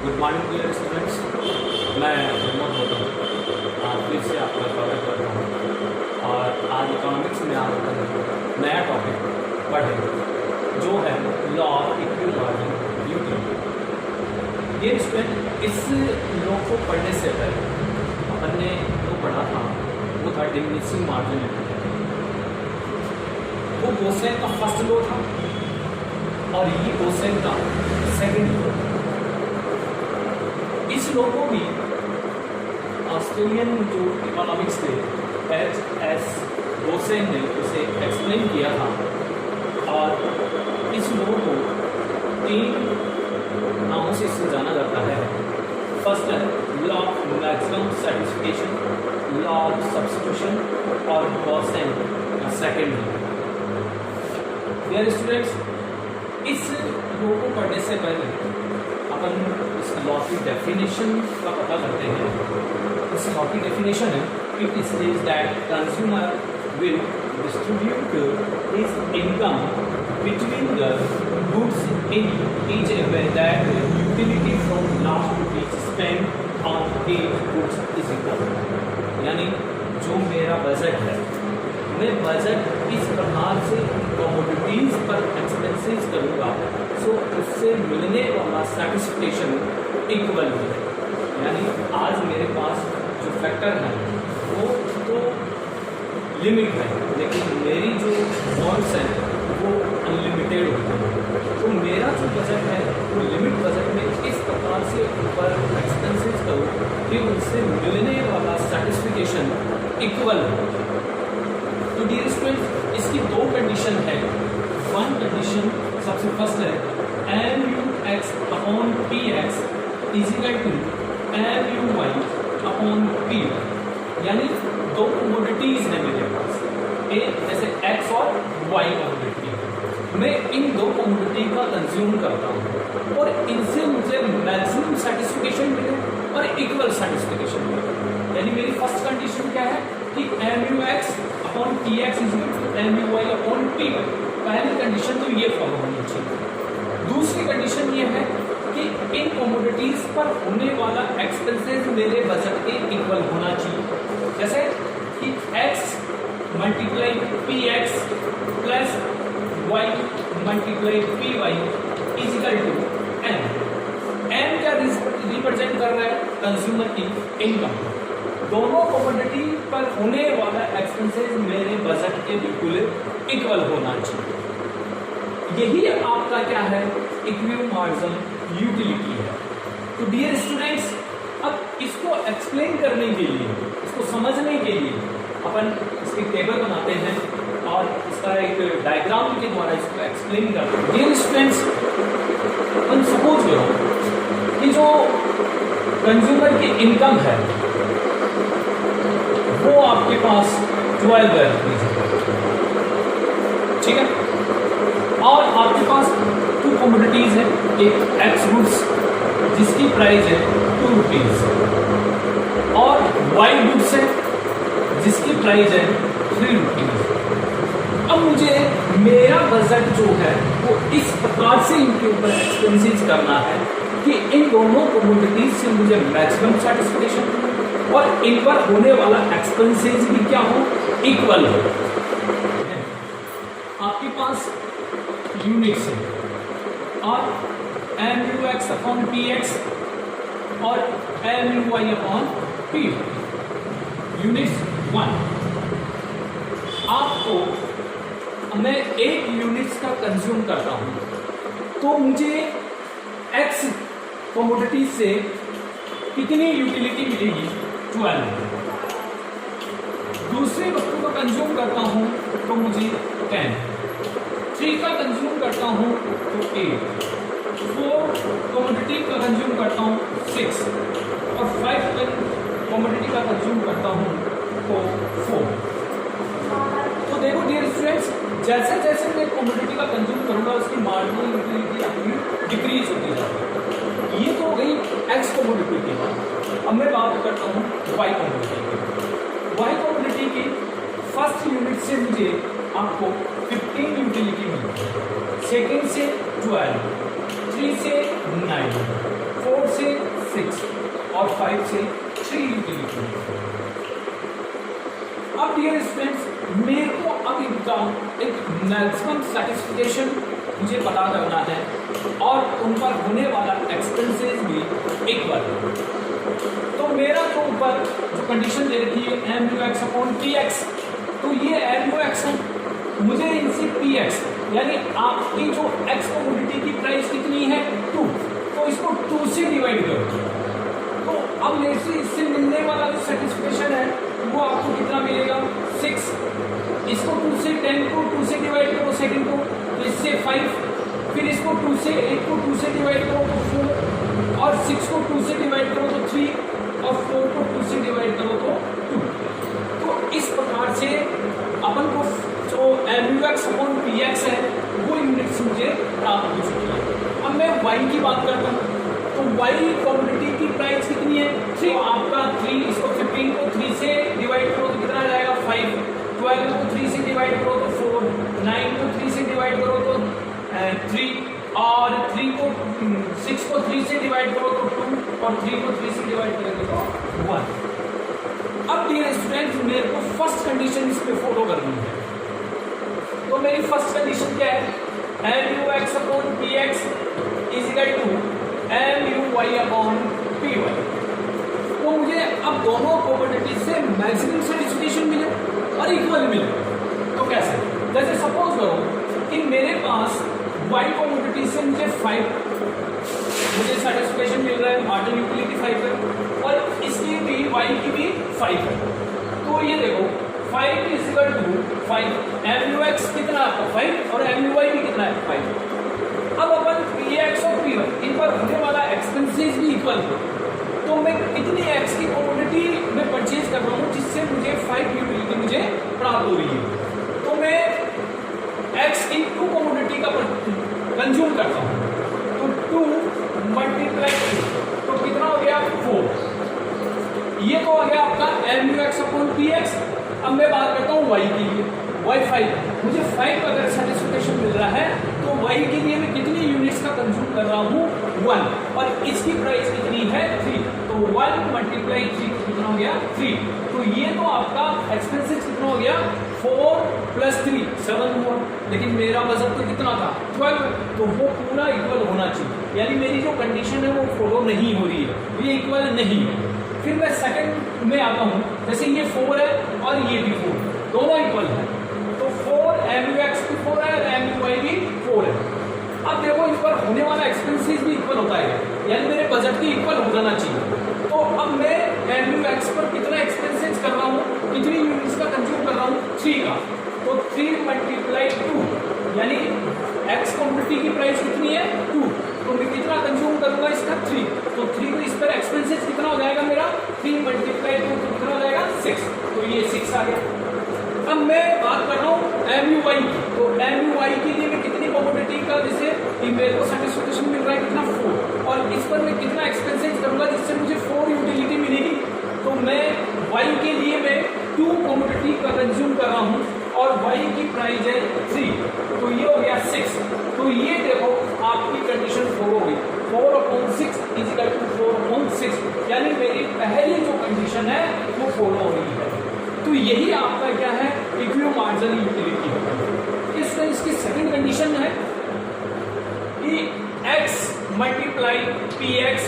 Good morning dear students. मैं मोहम्मद होता हूँ, फिर से आपका स्वागत करता हूँ। और आज इकोनॉमिक्स में आप नया टॉपिक पढ़ें जो है लॉ ऑफ इक्विलिब्रियम यूटिलिटी। ये स्टूडेंट इस लॉ को पढ़ने से पहले अपन ने जो पढ़ा था वो था डिमिनिशिंग मार्जिन। वो गोसेन का फर्स्ट लॉ था और ये गोसेन का सेकंड लॉ। इस लॉ को भी ऑस्ट्रेलियन जो इकोनॉमिक्स थे H.S. गोसेन ने उसे एक्सप्लेन किया था। और इस लॉ को 3 नामों से इसे जाना जाता है। फर्स्ट है law of maximum satisfaction, law of substitution और गोसेन का सेकंड लॉ। डियर स्टूडेंट्स, इस लॉ को पढ़ने से पहले अपन इस लॉ की डेफिनेशन का पता करते हैं। इस लॉ की डेफिनेशन है it is that consumer will distribute his income between the goods in each way that utility from last rupees spend on each goods is equal. यानी जो मेरा बजट है, मैं बजट इस प्रकार से कमोडिटीज पर एक्सपेंसेस करूँगा सो उससे मिलने वाला सेटिस्फिकेशन इक्वल है। यानी आज मेरे पास जो फैक्टर है वो तो लिमिट है, लेकिन मेरी जो वांट्स हैं वो अनलिमिटेड होती है। तो मेरा जो बजट है वो लिमिट बजट में इस प्रकार से ऊपर एक्सपेंसेस करूँ कि उससे मिलने वाला सेटिस्फिकेशन इक्वल हो। तो डियर स्टूडेंट्स, इसकी 2 कंडीशन है। वन कंडीशन सबसे फर्स्ट है MUX upon PX is equal to MUY upon P। यानी 2 कमोडिटीज है मेरे पास, एक जैसे X और Y कमोडिटी। मैं इन 2 कमोडिटी का कंज्यूम करता हूँ और इनसे मुझे मैक्सिमम सेटिस्फिकेशन मिले और इक्वल सेटिस्फिकेशन मिले। यानी मेरी फर्स्ट कंडीशन क्या है कि MUX upon PX is equal to MUY upon P। पहली कंडीशन तो ये फॉलो होनी चाहिए। दूसरी कंडीशन ये है कि इन कमोडिटीज पर होने वाला एक्सपेंसेस मेरे बजट के इक्वल होना चाहिए। जैसे कि X multiply PX plus Y multiply PY is equal to M। M क्या रिप्रेजेंट कर रहा है? कंज्यूमर की इनकम। दोनों कमोडिटी पर होने वाला एक्सपेंसेस मेरे बजट के बिल्कुल इक्वल होना चाहिए। यही आपका क्या है? इक्विलिब्रियम मार्जिन यूटिलिटी है। तो डियर स्टूडेंट्स, अब इसको एक्सप्लेन करने के लिए, इसको समझने के लिए अपन इसकी टेबल बनाते हैं और इसका एक डायग्राम के द्वारा इसको एक्सप्लेन करते हैं। डियर स्टूडेंट्स, अपन सपोज करो कि जो कंज्यूमर की इनकम है वो आपके पास 12 है, ठीक है। और आपके पास 2 कमोडिटीज है, एक X गुड्स जिसकी प्राइस है 2 रुपीज और Y गुड्स है जिसकी प्राइस है 3 रुपीज। अब मुझे मेरा बजट जो है वो इस प्रकार से इनके ऊपर एक्सपेंसेस करना है कि इन दोनों कमोडिटीज से मुझे मैक्सिमम सेटिस्फिकेशन और इन पर होने वाला एक्सपेंसेस भी क्या हो? इक्वल हो। आपके पास यूनिट्स है और MUX अपॉन PX और MUY अपॉन P। यूनिट्स 1। आपको मैं 1 यूनिट्स का कंज्यूम करता हूं तो मुझे X कमोडिटी से कितनी यूटिलिटी मिलेगी? 12। दूसरी वस्तु को कंज्यूम करता हूं तो मुझे 10। 3 का कंज्यूम करता हूं तो 8। 4 कमोडिटी का कंज्यूम करता हूं 6 और 5 कमोडिटी का कंज्यूम करता हूं तो 4। तो देखो डियर स्टूडेंट्स, जैसे जैसे मैं कमोडिटी का कंज्यूम करूंगा उसकी मार्जिनल यूटिलिटी अपनी डिक्रीज होती जाती है। ये तो हो गई X कमोडिटी की बात। अब मैं बात करता हूँ Y कमोडिटी की। Y कमोडिटी की फर्स्ट यूनिट से मुझे आपको 15 यूटिलिटी मिलती है, सेकेंड से 12, 3 से 9, 4 से 6 और 5 से 3 यूटिलिटी। अब डियर स्टूडेंट्स मेरे को अब इनका एक मैक्सिमम सेटिस्फिकेशन मुझे पता करना है और उन पर होने वाला एक्सपेंसेस भी इक्वल। तो मेरा जो ऊपर जो कंडीशन दे रखी है M U X upon P X, तो ये एम यू एक्स है, मुझे इनसे पी एक्स यानी आपकी जो एक्स कमोडिटी की प्राइस कितनी है 2, तो इसको 2 से डिवाइड करो। तो अब मेरे से इससे मिलने वाला जो सेटिस्फेक्शन है वो आपको कितना मिलेगा 6। इसको 2 से 10 को 2 से डिवाइड करो सेकंड को, तो इससे 5, फिर इसको 2 से 8 को 2 से डिवाइड करो तो 4, और 6 को 2 से डिवाइड करो तो 3, और 4 को 2 से डिवाइड करो तो 2। तो इस प्रकार से अपन को जो M U X upon P X है वो यूनिट्स मुझे प्राप्त हो चुकी है। अब मैं वाई की बात करता हूँ, तो वाई कमोडिटी की प्राइस कितनी है 3, तो आपका 3, इसको 15 को 3 से डिवाइड करो तो कितना जाएगा 5, 12 को 3 से डिवाइड करो तो 4, 9 को 3 से डिवाइड करो तो 3, और 6 को 3 से डिवाइड करो तो 2, और 3 को 3 से डिवाइड करोगे तो 1। अब डियर स्टूडेंट्स मेरे को फर्स्ट कंडीशन इसमें फॉलो करनी है। तो मेरी फर्स्ट कंडीशन क्या है M U X upon P X is equal to M U Y upon P Y. तो मुझे अब दोनों कमोडिटी से मैक्सिमम सेटिस्फिकेशन मिले और इक्वल मिले। तो कैसे, जैसे सपोज करो कि मेरे पास वाई कमोडिटी से मुझे 5 मुझे सेटिस्फिकेशन मिल रहा है, मार्जिन यूटिलिटी 5 है, और इसकी भी वाई की भी 5 है। तो ये देखो 5 is equal to 5, M U X कितना है 5 और एम यू वाई भी कितना है 5। अब अपन पी एक्स और पी वाई इन पर होने वाला एक्सपेंसेस भी इक्वल है। तो मैं कितनी एक्स की कमोडिटी में परचेज कर रहा हूँ जिससे मुझे 5 यूटिलिटी मुझे प्राप्त हो रही है। तो मैं एक्स की 2 कमोडिटी का कंज्यूम करता हूँ, तो 2 मल्टीप्लाई 2 तो कितना हो गया 4। ये तो हो गया आपका M U X upon P X. अब मैं बात करता हूँ वाई के लिए, वाई 5, मुझे 5 अगर सेटिस्फिकेशन मिल रहा है तो वाई के लिए मैं कितनी यूनिट्स का कंज्यूम कर रहा हूँ 1, और इसकी प्राइस कितनी है 3, तो 1 मल्टीप्लाई 3 कितना हो गया 3। तो ये तो आपका एक्सपेंसेस कितना हो गया 4 + 3 7 हुआ, लेकिन मेरा बजट तो कितना था 12, तो वो पूरा इक्वल होना चाहिए, यानी मेरी जो कंडीशन है वो फॉलो नहीं हो रही है, ये इक्वल नहीं है। फिर मैं सेकंड में आता हूँ, जैसे ये 4 है और ये भी 4, दोनों इक्वल है, तो 4 एम यू एक्स भी 4 है और एम यू वाई भी 4 है। अब देखो इन पर होने वाला एक्सपेंसेस भी इक्वल होता है, यानी मेरे बजट भी इक्वल हो जाना चाहिए। तो अब मैं एम यू एक्स पर कितना एक्सपेंसेस कर रहा हूँ, कितनी यूनिट्स का कंज्यूम कर रहा हूँ 3 का, तो 3 मल्टीप्लाई 2 यानी एक्स क्वांटिटी की प्राइस कितनी है 2, तो मैं कितना कंज्यूम करूंगा इसका 3, तो 3 को इस पर एक्सपेंसेस कितना हो जाएगा मेरा 3 मल्टीप्लाई 2 तो कितना हो जाएगा 6, तो ये 6 आ गया। अब मैं बात कर रहा हूँ एम यू वाई की, तो एम यू वाई के लिए मैं कितनी कमोडिटी का जैसे मेरे को सेटिस्फिकेशन मिल रहा है कितना 4, और इस पर मैं कितना एक्सपेंसेस करूंगा जिससे मुझे 4 यूटिलिटी मिलेगी, तो मैं वाई के लिए मैं 2 कमोडिटी का कंज्यूम कर रहा हूँ और वाई की प्राइस है 3, तो ये हो गया 6। तो ये देखो आपकी कंडीशन 4 हो गई, 4/6 इज इक्वल टू 4/6, यानी मेरी पहली जो कंडीशन है वो फॉलो हो रही है। तो यही आपका क्या है इक्विलिब्रियम मार्जिनल यूटिलिटी। इसकी सेकंड कंडीशन है कि x multiply P X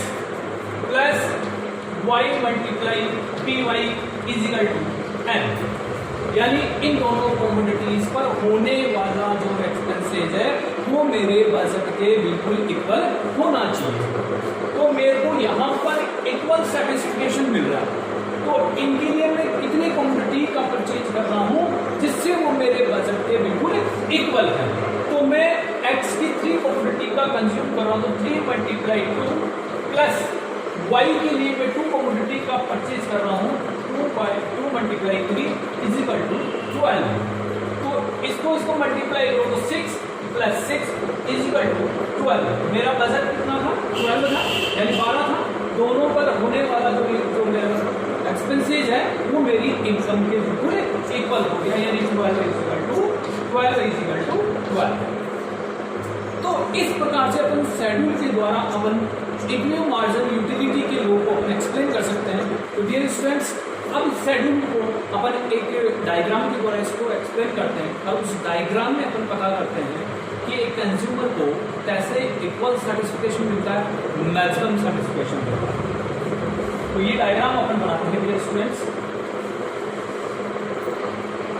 plus Y multiply P Y is equal to M, यानी इन दोनों कमोडिटीज पर होने वाला जो एक्सपेंसेज है वो मेरे बजट के बिल्कुल इक्वल होना चाहिए। तो मेरे को यहाँ पर इक्वल सेटिस्फिकेशन मिल रहा है, तो इनके लिए मैं कितनी क्वांटिटी का परचेज कर रहा हूँ जिससे वो मेरे बजट के बिल्कुल इक्वल है। तो मैं x की 3 क्वांटिटी का कंज्यूम कर रहा हूँ, तो 3 मल्टीप्लाई 2 प्लस y के लिए मैं 2 क्वांटिटी का परचेज कर रहा हूँ 2 मल्टीप्लाई 3 इज इक्वल टू 12। तो इसको मल्टीप्लाई करो तो 6 + 6 इज इक्वल टू 12। मेरा बजट कितना था 12 था, यानी 12 था। दोनों पर होने वाला जो मेरा एक्सपेंसेज है वो मेरी इनकम के बिल्कुल इक्वल हो गया, यानी 12 इज इक्वल टू 12। तो इस प्रकार से अपन शेड्यूल के द्वारा अपन इक्विलिब्रियम मार्जिन यूटिलिटी के लॉ को अपन एक्सप्लेन कर सकते हैं। तो डियर स्टूडेंट्स, अब शेड्यूल को अपन एक डायग्राम के द्वारा इसको एक्सप्लेन करते हैं और उस डायग्राम में अपन पता करते हैं कि एक कंज्यूमर को कैसे इक्वल सेटिस्फिकेशन मिलता है, मैक्सिमम सेटिस्फिकेशन मिलता है। तो ये डायग्राम अपन बनाते हैं डियर स्टूडेंट्स।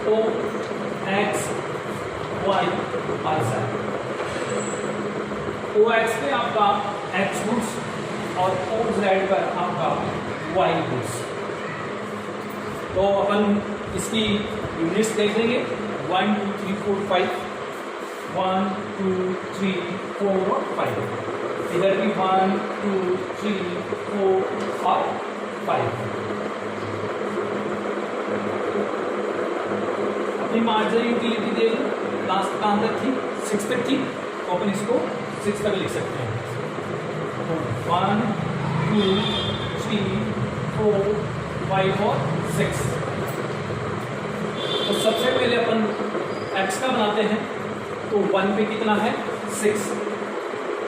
तो X Y are set, O X पे आपका एक्स गुड्स और ओ जेड पर आपका वाई गुड्स। तो अपन इसकी यूनिट्स देख लेंगे 1 2 3 4 5, 1 2 3 4 और 5। इधर भी 1 2 3 4 और 5। अपनी मार्जिनल यूटिलिटी देख लो, लास्ट कहाँ तक थी, 6 तक थी, तो अपन इसको 6 तक लिख सकते हैं। तो 1 2 3 4 5 और 6। तो सबसे पहले अपन x का बनाते हैं। तो 1 पे कितना है 6,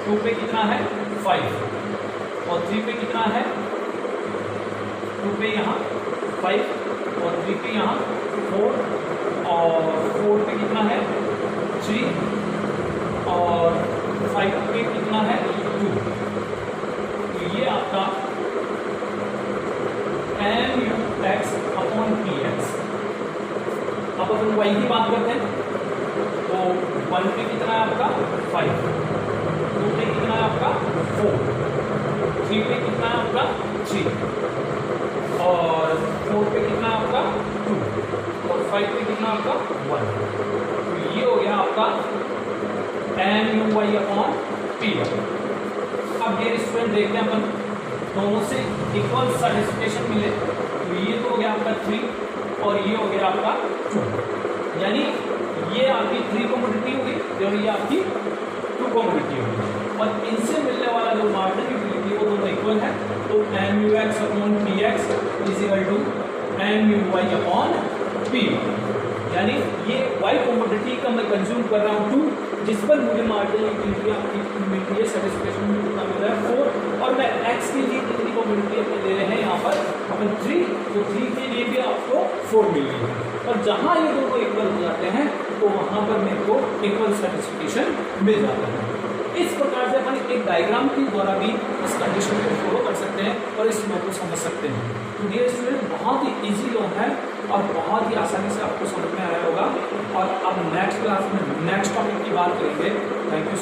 2 पे कितना है 5 और 3 पे कितना है 2 पे यहाँ 5 और 3 पे यहाँ 4 और 4 पे कितना है 3 और 5 पे कितना है 2। तो ये आपका MUX अपॉन PX। अब अपन y की बात करते हैं। तो 1 पे कितना है आपका 5, 2 पे कितना है आपका 4, 3 पे कितना है आपका 3 और 4 पे कितना है आपका 2 और 5 पे कितना आपका 1। तो ये हो गया आपका MUY अपॉन PY। अब ये स्टूडेंट देखते हैं अपन दोनों से इक्वल सेटिस्फिकेशन मिले। तो ये तो हो गया आपका 3 और ये हो गया आपका 2, यानी ये आपकी 3 कमोडिटी होगी और ये आपकी 2 कमोडिटी होगी और इनसे मिलने वाला जो मार्जिनल यूटिलिटी वो दोनों इक्वल है। तो MUX upon PX is equal to MUY upon P, यानी ये y कमोडिटी का मैं कंज्यूम कर रहा हूँ 2, जिस पर मुझे मार्जिनल यूटिलिटी आपकी मिलती है, सेटिस्फिकेशन कितना मिल रहा है 4 और मैं x के लिए कितनी कमोडिटी अपने ले रहे हैं यहाँ पर अपन 3, तो 3 के लिए भी आपको 4 मिल रही है। और जहाँ ये दोनों इक्वल हो जाते हैं तो वहाँ पर मेरे को इक्वल सेटिस्फिकेशन मिल जाता है। इस प्रकार से अपन एक डायग्राम के द्वारा भी इस कंडीशन को फॉलो कर सकते हैं और इस लॉ को समझ सकते हैं। तो डियर स्टूडेंट, बहुत ही इजी लॉ है और बहुत ही आसानी से आपको समझ में आया होगा। और अब नेक्स्ट क्लास में नेक्स्ट टॉपिक की बात करेंगे। Thank you.